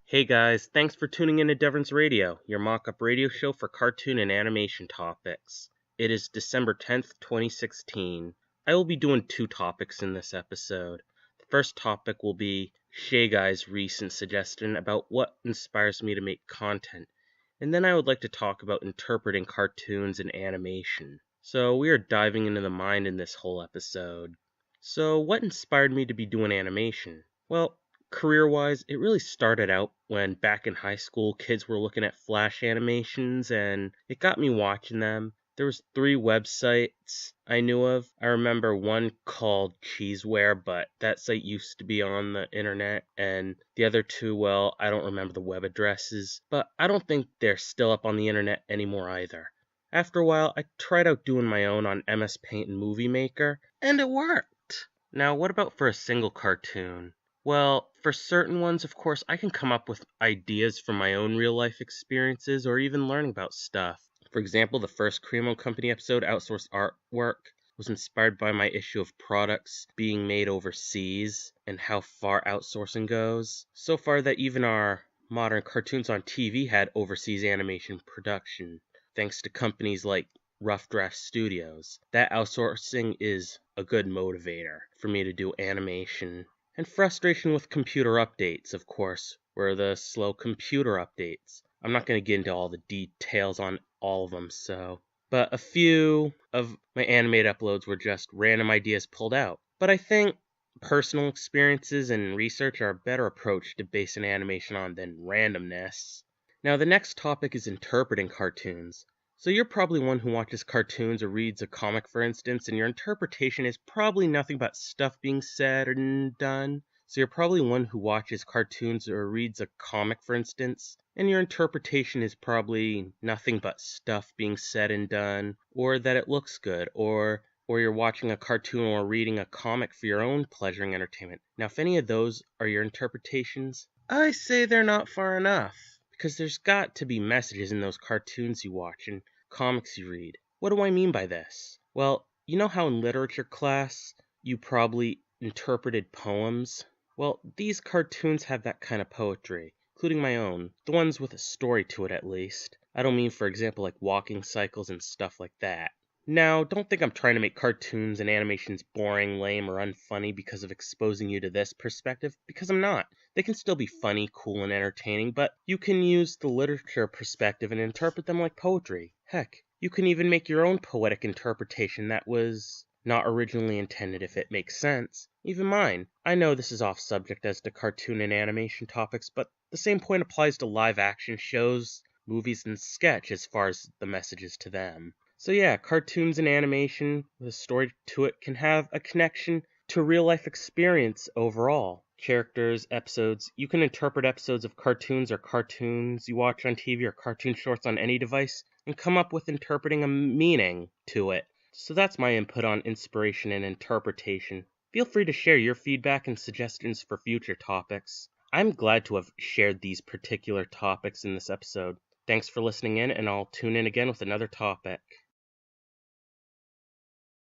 Hey guys, thanks for tuning in to Devron's Radio, your mock-up radio show for cartoon and animation topics. It is December 10th, 2016. I will be doing two topics in this episode. The first topic will be Shay Guy's recent suggestion about what inspires me to make content, and then I would like to talk about interpreting cartoons and animation. So we are diving into the mind in this whole episode. So what inspired me to be doing animation? Well, career-wise, it really started out when back in high school, kids were looking at Flash animations, and it got me watching them. There was 3 websites I knew of. I remember one called Cheeseware, but that site used to be on the internet, and the other 2, well, I don't remember the web addresses, but I don't think they're still up on the internet anymore either. After a while, I tried out doing my own on MS Paint and Movie Maker, and it worked. Now, what about for a single cartoon? Well, for certain ones, of course, I can come up with ideas from my own real-life experiences or even learning about stuff. For example, the first Cremo Company episode, Outsourced Artwork, was inspired by my issue of products being made overseas and how far outsourcing goes. So far that even our modern cartoons on TV had overseas animation production, thanks to companies like Rough Draft Studios. That outsourcing is a good motivator for me to do animation. And frustration with computer updates, of course, were the slow computer updates. I'm not going to get into all the details on all of them, but a few of my animated uploads were just random ideas pulled out. But I think personal experiences and research are a better approach to base an animation on than randomness. Now, the next topic is interpreting cartoons. So you're probably one who watches cartoons or reads a comic, for instance, and your interpretation is probably nothing but stuff being said and done. So you're probably one who watches cartoons or reads a comic, for instance, and your interpretation is probably nothing but stuff being said and done, or that it looks good, or you're watching a cartoon or reading a comic for your own pleasure and entertainment. Now, if any of those are your interpretations, I say they're not far enough, because there's got to be messages in those cartoons you watch and comics you read. What do I mean by this? Well, you know how in literature class you probably interpreted poems? Well, these cartoons have that kind of poetry, including my own, the ones with a story to it at least. I don't mean, for example, like walking cycles and stuff like that. Now, don't think I'm trying to make cartoons and animations boring, lame, or unfunny because of exposing you to this perspective, because I'm not. They can still be funny, cool, and entertaining, but you can use the literature perspective and interpret them like poetry. Heck, you can even make your own poetic interpretation that was not originally intended if it makes sense. Even mine. I know this is off subject as to cartoon and animation topics, but the same point applies to live action shows, movies, and sketch as far as the messages to them. So yeah, cartoons and animation with a story to it can have a connection to real life experience overall. Characters, episodes, you can interpret episodes of cartoons or cartoons you watch on TV or cartoon shorts on any device and come up with interpreting a meaning to it. So that's my input on inspiration and interpretation. Feel free to share your feedback and suggestions for future topics. I'm glad to have shared these particular topics in this episode. Thanks for listening in, and I'll tune in again with another topic.